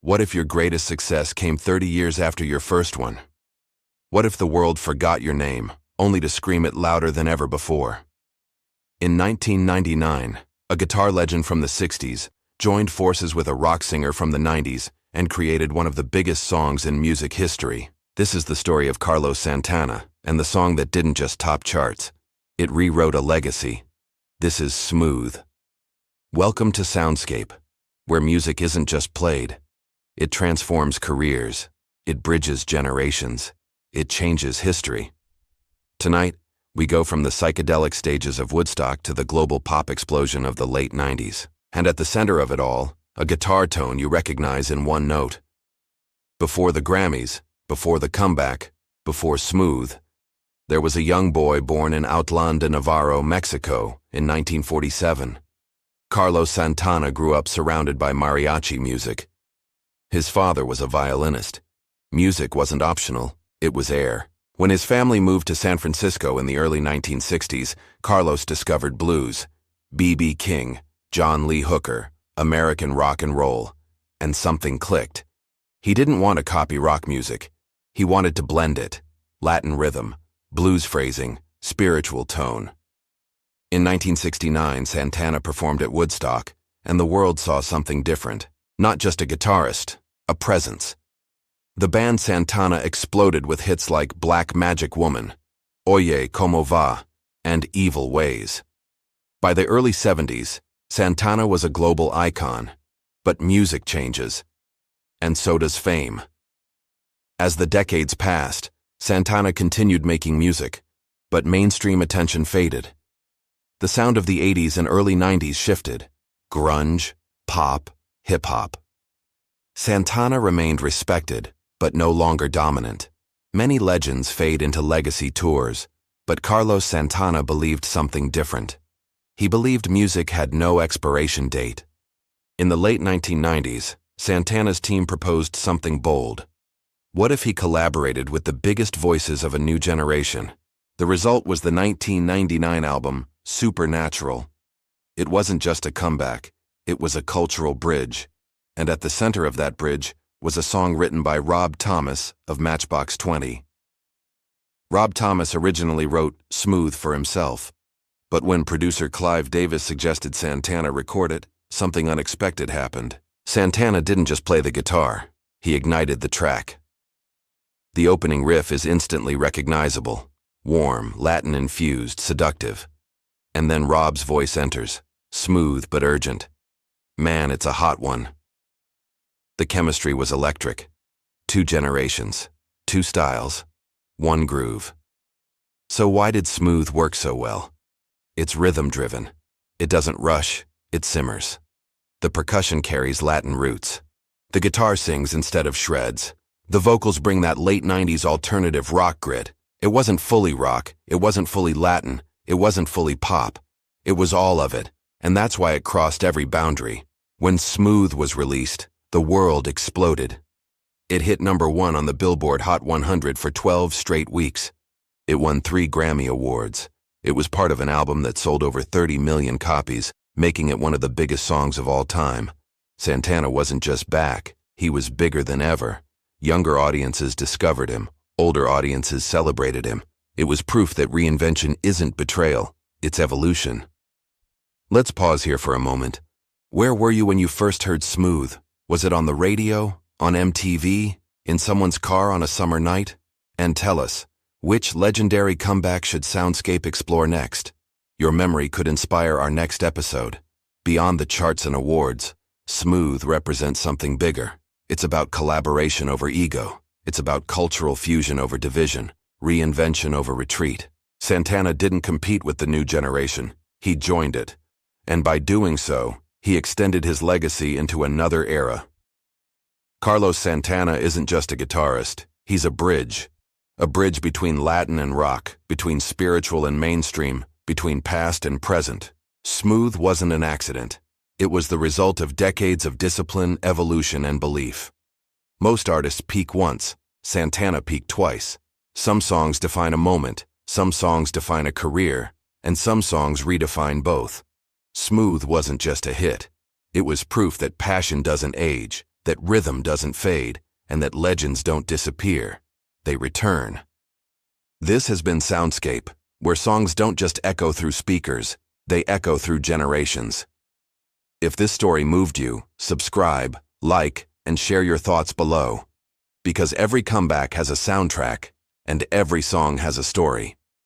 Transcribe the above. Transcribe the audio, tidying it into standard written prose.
What if your greatest success came 30 years after your first one? What if the world forgot your name, only to scream it louder than ever before? In 1999, a guitar legend from the 60s joined forces with a rock singer from the 90s and created one of the biggest songs in music history. This is the story of Carlos Santana, and the song that didn't just top charts. It rewrote a legacy. This is Smooth. Welcome to Soundscape, where music isn't just played. It transforms careers. It bridges generations. It changes history. Tonight, we go from the psychedelic stages of Woodstock to the global pop explosion of the late 90s. And at the center of it all, a guitar tone you recognize in one note. Before the Grammys, before the comeback, before Smooth, there was a young boy born in Autlán de Navarro, Mexico, in 1947. Carlos Santana grew up surrounded by mariachi music. His father was a violinist. Music wasn't optional, it was air. When his family moved to San Francisco in the early 1960s, Carlos discovered blues, B.B. King, John Lee Hooker, American rock and roll, and something clicked. He didn't want to copy rock music. He wanted to blend it. Latin rhythm, blues phrasing, spiritual tone. In 1969, Santana performed at Woodstock, and the world saw something different. Not just a guitarist, a presence. The band Santana exploded with hits like Black Magic Woman, Oye Como Va, and Evil Ways. By the early 70s, Santana was a global icon, but music changes, and so does fame. As the decades passed, Santana continued making music, but mainstream attention faded. The sound of the 80s and early 90s shifted. Grunge, pop, hip-hop. Santana remained respected, but no longer dominant. Many legends fade into legacy tours, but Carlos Santana believed something different. He believed music had no expiration date. In the late 1990s, Santana's team proposed something bold. What if he collaborated with the biggest voices of a new generation? The result was the 1999 album, Supernatural. It wasn't just a comeback, it was a cultural bridge. And at the center of that bridge was a song written by Rob Thomas of Matchbox 20. Rob Thomas originally wrote Smooth for himself, but when producer Clive Davis suggested Santana record it, something unexpected happened. Santana didn't just play the guitar, he ignited the track. The opening riff is instantly recognizable, warm, Latin-infused, seductive. And then Rob's voice enters, smooth but urgent. Man, it's a hot one. The chemistry was electric. 2 generations, 2 styles, 1 groove. So why did Smooth work so well? It's rhythm-driven. It doesn't rush, it simmers. The percussion carries Latin roots. The guitar sings instead of shreds. The vocals bring that late 90s alternative rock grit. It wasn't fully rock, it wasn't fully Latin, it wasn't fully pop. It was all of it, and that's why it crossed every boundary. When Smooth was released, the world exploded. It hit #1 on the Billboard Hot 100 for 12 straight weeks. It won 3 Grammy Awards. It was part of an album that sold over 30 million copies, making it one of the biggest songs of all time. Santana wasn't just back, he was bigger than ever. Younger audiences discovered him, older audiences celebrated him. It was proof that reinvention isn't betrayal, it's evolution. Let's pause here for a moment. Where were you when you first heard Smooth? Was it on the radio, on MTV, in someone's car on a summer night? And tell us, which legendary comeback should Soundscape explore next? Your memory could inspire our next episode. Beyond the charts and awards, Smooth represents something bigger. It's about collaboration over ego. It's about cultural fusion over division, reinvention over retreat. Santana didn't compete with the new generation. He joined it. And by doing so, he extended his legacy into another era. Carlos Santana isn't just a guitarist. He's a bridge between Latin and rock, between spiritual and mainstream, between past and present. Smooth wasn't an accident. It was the result of decades of discipline, evolution, and belief. Most artists peak once. Santana peaked twice. Some songs define a moment, some songs define a career, and some songs redefine both. Smooth wasn't just a hit. It was proof that passion doesn't age, that rhythm doesn't fade, and that legends don't disappear. They return. This has been Soundscape, where songs don't just echo through speakers, they echo through generations. If this story moved you, subscribe, like, and share your thoughts below. Because every comeback has a soundtrack, and every song has a story.